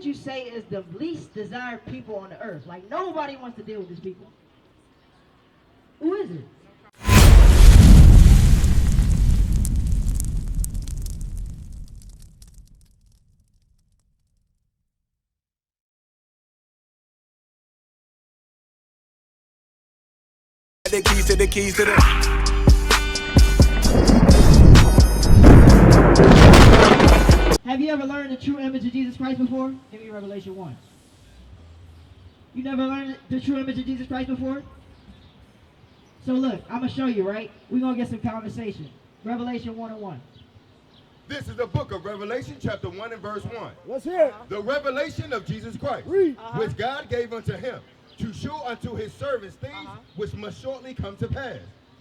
would you say is the least desired people on the earth? Like, nobody wants to deal with these people. Who is it? The keys to the. Have you ever learned the true image of Jesus Christ before? Give me Revelation 1. You never learned the true image of Jesus Christ before? So look, I'm going to show you, right? We're going to get some conversation. Revelation 1 and 1. This is the book of Revelation, chapter 1 and verse 1. Let's hear it. The revelation of Jesus Christ, Read. which God gave unto him, to show unto his servants things which must shortly come to pass.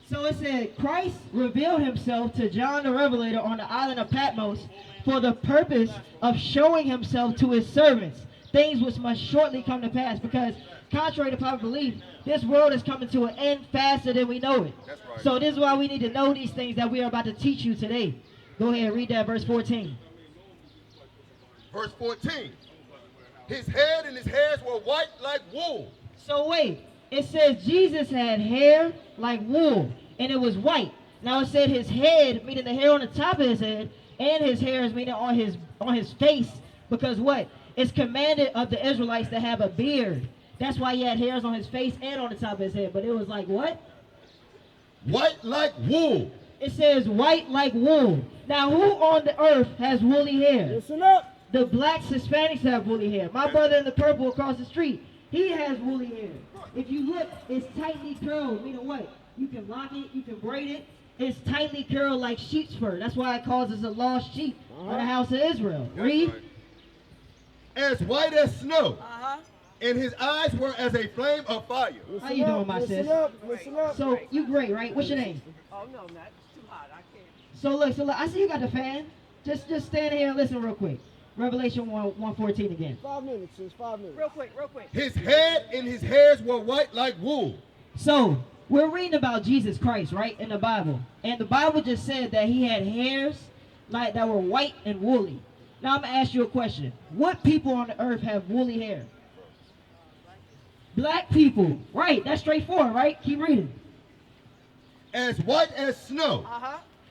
So it said, Christ revealed himself to John the Revelator on the island of Patmos for the purpose of showing himself to his servants, things which must shortly come to pass. Because contrary to popular belief, this world is coming to an end faster than we know it. That's right. So this is why we need to know these things that we are about to teach you today. Go ahead, read that, verse 14. Verse 14. His head and his hairs were white like wool. So wait, it says Jesus had hair like wool, and it was white. Now it said his head, meaning the hair on the top of his head, and his hairs, meaning on his face, because what? It's commanded of the Israelites to have a beard. That's why he had hairs on his face and on the top of his head. But it was like what? White like wool. It says white like wool. Now who on the earth has woolly hair? Listen up. The blacks, Hispanics have woolly hair. My brother in the purple across the street, he has woolly hair. If you look, it's tightly curled. Meaning what? You can lock it, you can braid it. It's tightly curled like sheep's fur. That's why it calls us a lost sheep of the house of Israel. Read. As white as snow. And his eyes were as a flame of fire. How you doing, my sis? Listen up. So you great, right? What's your name? Oh, no, not too hot. I can't. So look, I see you got the fan. Just stand here and listen real quick. Revelation 1:14 again. 5 minutes, sis. 5 minutes. Real quick. His head and his hairs were white like wool. So we're reading about Jesus Christ, right, in the Bible. And the Bible just said that he had hairs like that were white and woolly. Now I'm going to ask you a question. What people on the earth have woolly hair? Black people. Right, that's straightforward, right? Keep reading. As white as snow.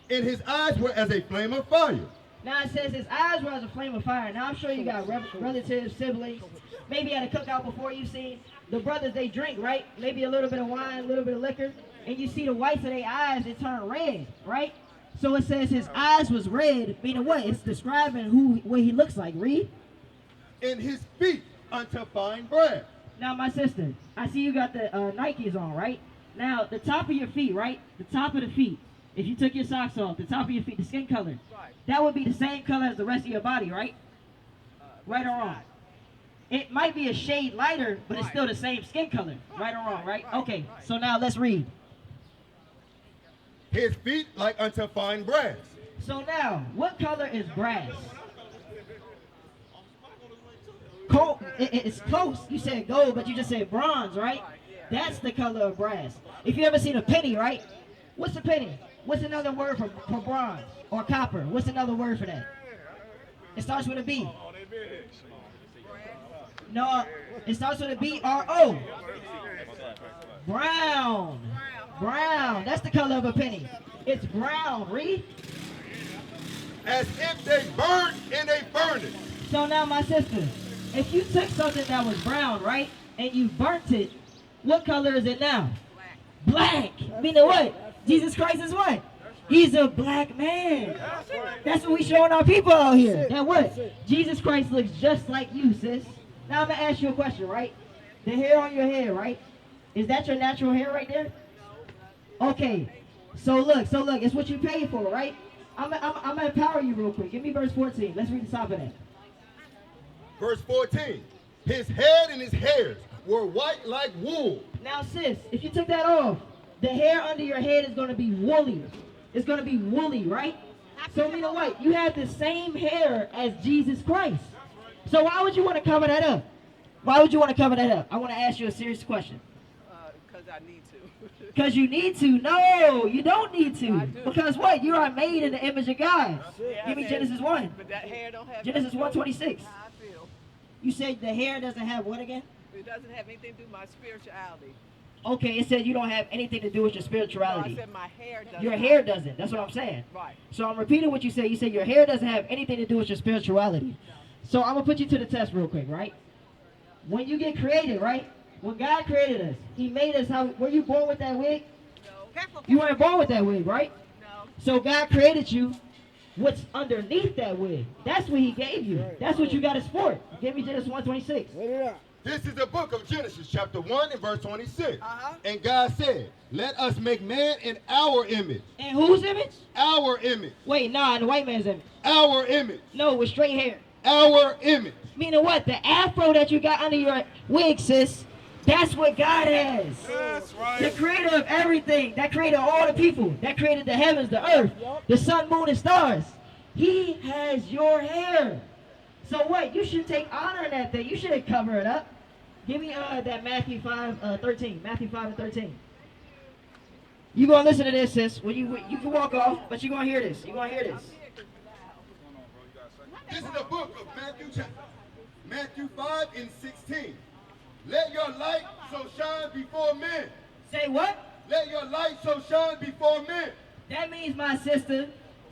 And his eyes were as a flame of fire. Now it says his eyes were as a flame of fire. Now I'm sure you got relatives, siblings, maybe at a cookout before you've seen the brothers, they drink, right? Maybe a little bit of wine, a little bit of liquor, and you see the whites of their eyes, they turn red, right? So it says his eyes was red, meaning what? It's describing what he looks like. Read. And his feet unto fine brass. Now my sister, I see you got the Nikes on, right? Now the top of your feet, right? The top of the feet. If you took your socks off, the top of your feet, the skin color, that would be the same color as the rest of your body, right? Right or wrong? It might be a shade lighter, but it's still the same skin color. Right or wrong, right? Okay, so now let's read. His feet like unto fine brass. So now, what color is brass? It's close. You said gold, but you just said bronze, right? That's the color of brass. If you ever seen a penny, right? What's a penny? What's another word for bronze or copper? What's another word for that? It starts with a B. No, it starts with a B-R-O. Brown. Brown. That's the color of a penny. It's brown. Read. As if they burned in a furnace. So now, my sister, if you took something that was brown, right, and you burnt it, what color is it now? Black. Meaning what? Jesus Christ is what? He's a black man. That's what we showing our people out here. Now what? Jesus Christ looks just like you, sis. Now I'm going to ask you a question, right? The hair on your head, right? Is that your natural hair right there? Okay. So look, it's what you paid for, right? I'm going to empower you real quick. Give me verse 14. Let's read the top of that. Verse 14. His head and his hairs were white like wool. Now, sis, if you took that off, the hair under your head is going to be woolly. It's going to be woolly, right? So, you know what? You have the same hair as Jesus Christ. So why would you want to cover that up? Why would you want to cover that up? I want to ask you a serious question. Because I need to. Because you need to. No, you don't need to. Because what? You are made in the image of God. Yeah, Give me Genesis 1. But that hair don't have Genesis 1:26. how I feel. You said the hair doesn't have what again? It doesn't have anything to do with my spirituality. Okay, it said you don't have anything to do with your No, I spirituality. said my hair doesn't. Your hair doesn't. That's what I'm saying. Right. So I'm repeating what you said. You said your hair doesn't have anything to do with your spirituality. So I'm going to put you to the test real quick, right? When you get created, right? When God created us, He made us how... Were you born with that wig? No. You weren't born with that wig, right? No. So God created you. What's underneath that wig? That's what He gave you. That's what you got to sport. Give me Genesis 1:26. Let it out. This is the book of Genesis, chapter 1 and verse 26. Uh-huh. And God said, let us make man in our image. And whose image? Our image. Wait, nah, the white man's image. Our image. No, with straight hair. Our image. Meaning what? The afro that you got under your wig, sis, that's what God has. That's The right. creator of everything, that created all the people, that created the heavens, the earth, the sun, moon, and stars. He has your hair. So what? You should take honor in that thing. You shouldn't cover it up. Give me that Matthew 5:13. Matthew 5:13. You gonna listen to this, sis? When you can walk off, but you gonna hear this. You gonna hear this. This is the book of Matthew 5 and 16. Let your light so shine before men. Say what? Let your light so shine before men. That means, my sister,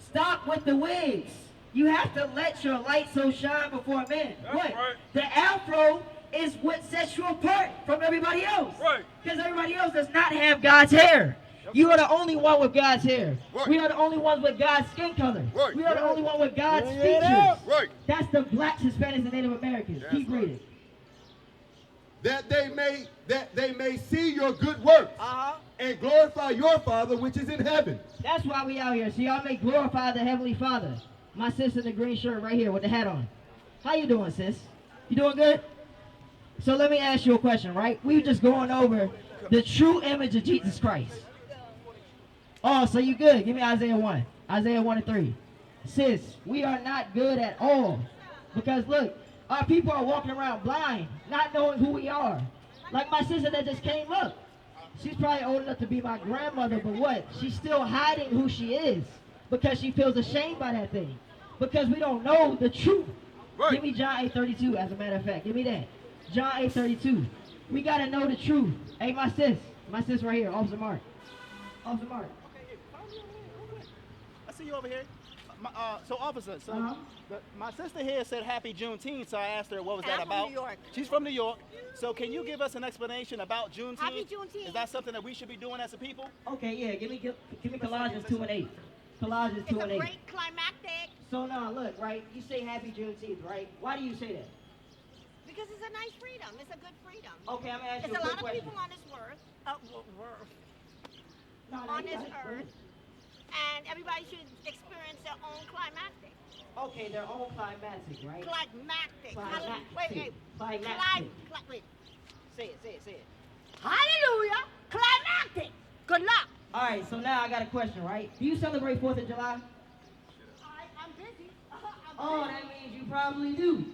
stop with the wigs. You have to let your light so shine before men. That's What? right. The afro is what sets you apart from everybody else. Right. Because everybody else does not have God's hair. You are the only one with God's hair. Right. We are the only ones with God's skin color. Right. We are the only one with God's Bring it features. out. Right. That's the blacks, Hispanics, and Native Americans. That's Keep right. reading. That they may see your good works Uh-huh. and glorify your Father which is in heaven. That's why we out here. So y'all may glorify the Heavenly Father. My sis in the green shirt right here with the hat on. How you doing, sis? You doing good? So let me ask you a question, right? We were just going over the true image of Jesus Christ. Oh, so you good. Give me Isaiah 1. Isaiah 1 and 3. Sis, we are not good at all. Because look, our people are walking around blind, not knowing who we are. Like my sister that just came up. She's probably old enough to be my grandmother, but what? She's still hiding who she is because she feels ashamed by that thing. Because we don't know the truth. Right. Give me John 8:32, as a matter of fact. Give me that. John 8:32. We got to know the truth. Hey, my sis right here, Officer Mark. Officer Mark. I see you over here. So, officer, Uh-huh. my sister here said Happy Juneteenth, so I asked her what was And that I'm from about. New York. She's from New York. So, can you give us an explanation about Juneteenth? Happy Juneteenth. Is that something that we should be doing as a people? Okay, yeah, give me Colossians 2 and 8. Colossians 2 It's and a 8. great climactic So now, look, right? You say Happy Juneteenth, right? Why do you say that? because it's a nice freedom. It's a good freedom. Okay, I'm gonna ask It's you a a quick lot of question. people on this No, on you this got it. earth, and everybody should experience their own climactic. Okay, their own climatic, right? Climactic. Climactic. Wait. Climactic. Wait. Say it. Hallelujah. Climactic. Good luck. All right, so now I got a question, right? Do you celebrate 4th of July? I'm busy. Oh, that means you probably do.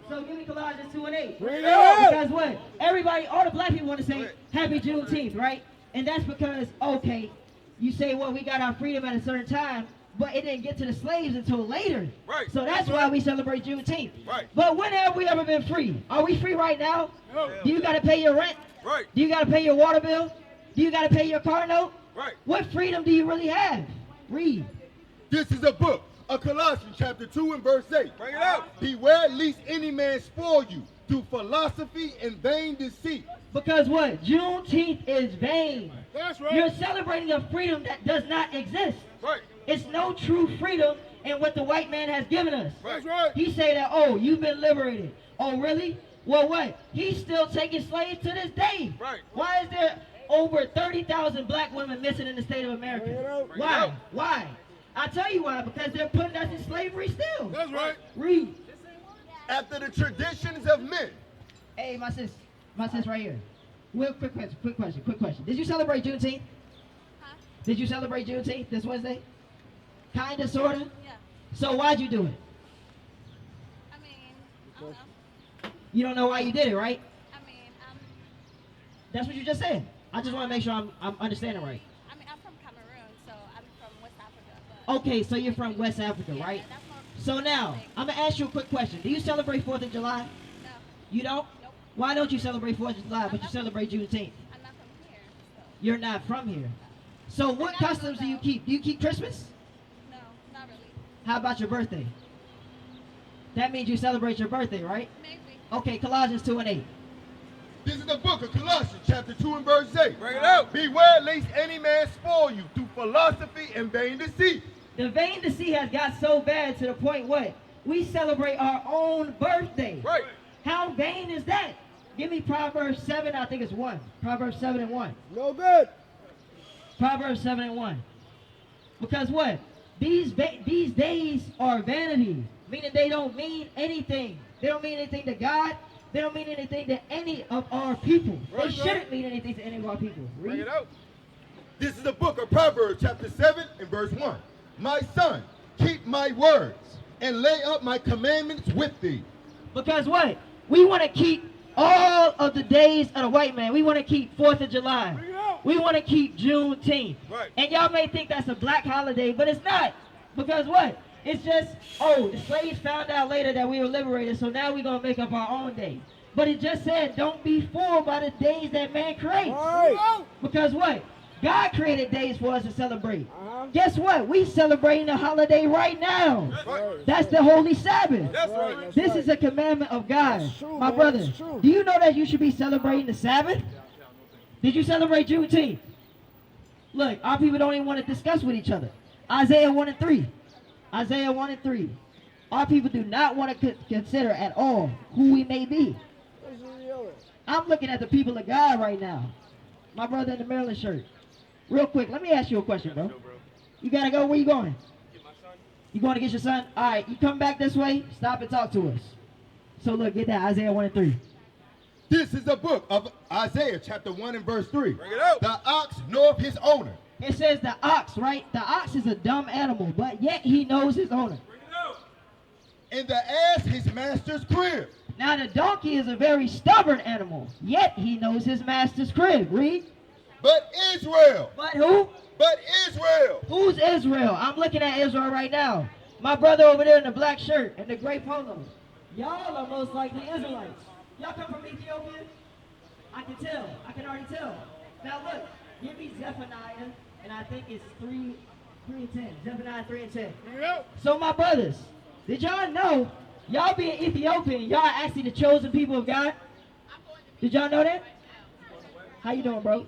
So give me Colossians 2 and 8. Bring it out. Because what? Everybody, all the black people want to say Happy Juneteenth, right? And that's because, okay, you say, well, we got our freedom at a certain time, but it didn't get to the slaves until later. Right. So that's why we celebrate Juneteenth. Right. But when have we ever been free? Are we free right now? No. Do you got to pay your rent? Right. Do you got to pay your water bill? Do you got to pay your car note? Right. What freedom do you really have? Read. This is a book of Colossians chapter 2 and verse 8. Bring it out. Beware lest any man spoil you through philosophy and vain deceit. Because what? Juneteenth is vain. That's right. You're celebrating a freedom that does not exist. Right. It's no true freedom in what the white man has given us. That's right. He say that, oh, you've been liberated. Oh, really? Well, what? He's still taking slaves to this day. Right. Why is there over 30,000 black women missing in the state of America? Bring it out. Bring it Why? out. Why? I'll tell you why. Because they're putting us in slavery still. That's right. Read. After the traditions of men. Hey, my sis right here. Well, quick question. Did you celebrate Juneteenth? Huh? Did you celebrate Juneteenth this Wednesday? Kinda, sorta? Yeah. So why'd you do it? I mean, I don't know. You don't know why you did it, right? I mean, That's what you just said. I just want to make sure I'm understanding right. I'm from Cameroon, so I'm from West Africa. But Okay, so you're from West Africa, yeah, right? that's more So now, thing. I'm going to ask you a quick question. Do you celebrate 4th of July? No. You don't? Nope. Why don't you celebrate 4th of July, but you celebrate Juneteenth? I'm not from here. So. You're not from here. So what customs do you keep? Do you keep Christmas? No, not really. How about your birthday? That means you celebrate your birthday, right? Maybe. Okay, Colossians 2 and 8. This is the book of Colossians, chapter 2 and verse 8. Bring it out. Beware lest any man spoil you through philosophy and vain deceit. The vain deceit has got so bad to the point what? We celebrate our own birthday. Right. How vain is that? Give me Proverbs 7, I think it's 1. Proverbs 7 and 1. No good. Proverbs 7 and 1. Because what? These days are vanity, meaning they don't mean anything. They don't mean anything to God. They don't mean anything to any of our people. They shouldn't mean anything to any of our people. Read. Bring it out. This is the book of Proverbs, chapter 7 and verse 1. My son, keep my words and lay up my commandments with thee. Because what? We want to keep all of the days of the white man. We want to keep 4th of July. We want to keep Juneteenth. Right. And y'all may think that's a black holiday, but it's not. Because what? It's just, oh, the slaves found out later that we were liberated, so now we're going to make up our own day. But it just said, don't be fooled by the days that man creates. Right. Because what? God created days for us to celebrate. Uh-huh. Guess what? We celebrating a holiday right now. Right. That's the Holy Sabbath. That's right. right. This is a commandment of God. That's true, My man. brother, That's true. do you know that you should be celebrating the Sabbath? Did you celebrate Juneteenth? Look, our people don't even want to discuss with each other. Isaiah 1 and 3. Isaiah 1 and 3. Our people do not want to consider at all who we may be. Where's the yelling? I'm looking at the people of God right now. My brother in the Maryland shirt. Real quick, let me ask you a question, bro. You gotta go, where you going? You going to get your son? All right, you come back this way, stop and talk to us. So look, get that, Isaiah 1 and 3. This is the book of Isaiah, chapter 1 and verse 3. Bring it out. The ox knoweth his owner. It says the ox, right? The ox is a dumb animal, but yet he knows his owner. Bring it out. And the ass his master's crib. Now the donkey is a very stubborn animal, yet he knows his master's crib. Read. But Israel. But who? But Israel. Who's Israel? I'm looking at Israel right now. My brother over there in the black shirt and the gray polo. Y'all are most likely Israelites. Y'all come from Ethiopia? I can tell. I can already tell. Now look, give me Zephaniah, and I think it's 3 and 10. Zephaniah 3 and 10. So my brothers, did y'all know, y'all being Ethiopian, y'all are actually the chosen people of God? Did y'all know that? How you doing, bro?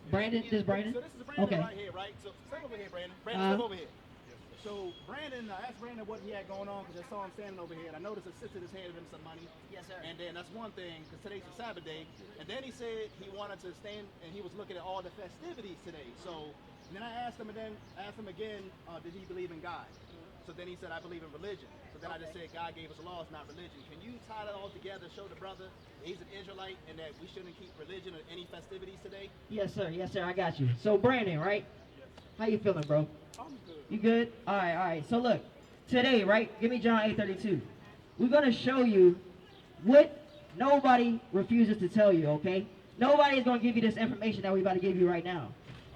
Brandon, this is Brandon? So this is Brandon Okay. right here, right? So step over here, Brandon. Brandon, step Uh-huh. over here. So Brandon, I asked Brandon what he had going on because I saw him standing over here. And I noticed a sister just handed him some money. Yes, sir. And then that's one thing because today's a Sabbath day. And then he said he wanted to stand and he was looking at all the festivities today. So then I asked him and then asked him again, did he believe in God? So then he said, I believe in religion. So then I just said, God gave us laws, not religion. Can you tie that all together, show the brother that he's an Israelite and that we shouldn't keep religion or any festivities today? Yes, sir. Yes, sir. I got you. So, Brandon, right? How you feeling, bro? I'm good. You good? All right, all right. So, look, today, right? Give me John 8:32. We're going to show you what nobody refuses to tell you, okay? Nobody is going to give you this information that we're about to give you right now.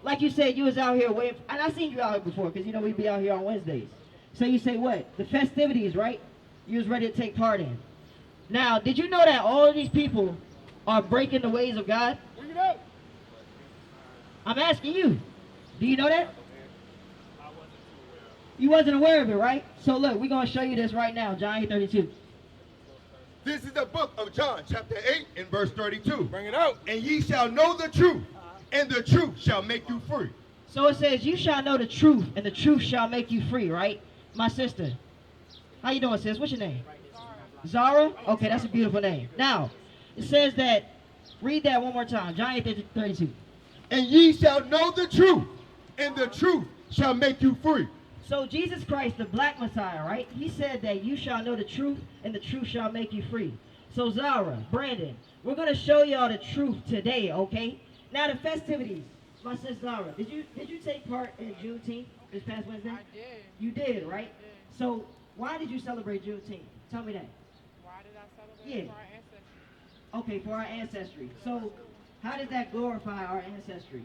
Like you said, you was out here waiting, and I seen you out here before because, you know, we be out here on Wednesdays. So you say what? The festivities, right? You was ready to take part in. Now, did you know that all of these people are breaking the ways of God? Bring it out. I'm asking you. Do you know that? You wasn't aware of it, right? So look, we're going to show you this right now, John 8:32. This is the book of John, chapter 8 and verse 32. Bring it out. And ye shall know the truth, and the truth shall make you free. So it says, you shall know the truth, and the truth shall make you free, right? My sister. How you doing, sis? What's your name? Zara? Okay, that's a beautiful name. Now, it says that, read that one more time, John 8:32. And ye shall know the truth, and the truth shall make you free. So Jesus Christ, the black Messiah, right? He said that you shall know the truth, and the truth shall make you free. So Zara, Brandon, we're going to show y'all the truth today, okay? Now the festivities. My sister Zara, did you take part in Juneteenth this past Wednesday? I did. You did, right? I did. So why did you celebrate Juneteenth? Tell me that. Why did I celebrate Yeah. for our ancestors? Okay, for our ancestry. So how does that glorify our ancestry?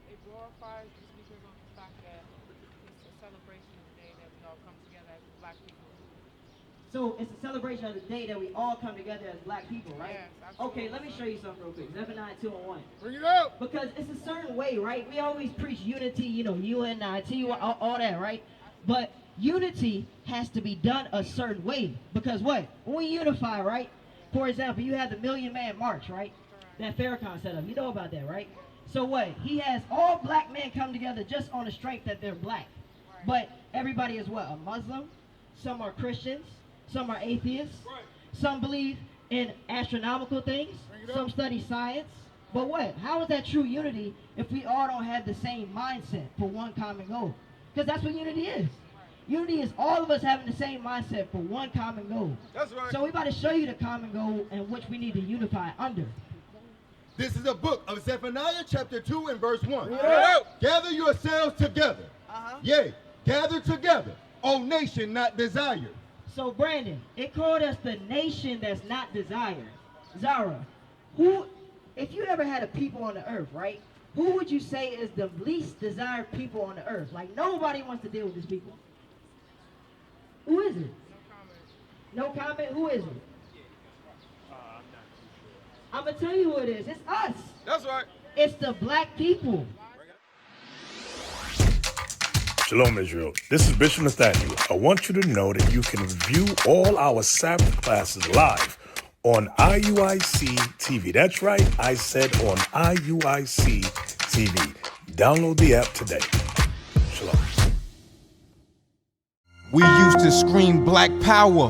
It glorifies just because of the fact that it's a celebration of the day that we all come together as black people. So it's a celebration of the day that we all come together as black people, right? Yes, absolutely. Okay, let me show you something real quick. Zephaniah 2:1. Bring it up. Because it's a certain way, right? We always preach unity, UNIT, all that, right? But unity has to be done a certain way. Because what? When we unify, right? For example, you have the Million Man March, right? That Farrakhan set up. You know about that, right? So what? He has all black men come together just on the strength that they're black. But everybody is what? A Muslim? Some are Christians. Some are atheists. Some believe in astronomical things. Some study science. But what? How is that true unity if we all don't have the same mindset for one common goal? Because that's what unity is. Unity is all of us having the same mindset for one common goal. That's right. So we about to show you the common goal in which we need to unify under. This is a book of Zephaniah chapter 2 and verse 1. Yeah. Gather yourselves together. Yea, gather together, O nation not desired. So Brandon, it called us the nation that's not desired. Zara, who, if you ever had a people on the earth, right? Who would you say is the least desired people on the earth? Like nobody wants to deal with these people. Who is it? No comment. Who is it? I'm gonna tell you who it is. It's us. That's right. It's the black people. Shalom, Israel. This is Bishop Nathaniel. I want you to know that you can view all our Sabbath classes live on IUIC TV. That's right, I said on IUIC TV. Download the app today. Shalom. We used to scream black power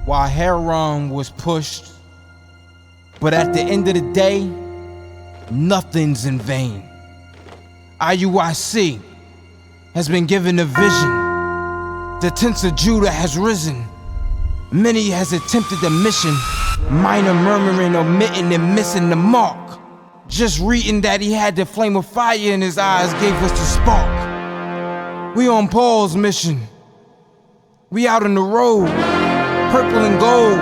while Heron was pushed. But at the end of the day, nothing's in vain. IUIC has been given a vision. The tents of Judah has risen. Many has attempted the mission. Minor murmuring, omitting, and missing the mark. Just reading that he had the flame of fire in his eyes gave us the spark. We on Paul's mission. We out on the road, purple and gold.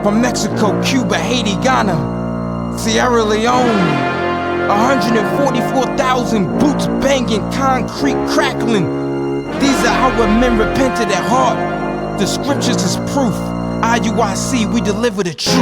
From Mexico, Cuba, Haiti, Ghana, Sierra Leone. 144,000 boots banging, concrete crackling. These are our men repented at heart. The scriptures is proof. IUIC, we deliver the truth.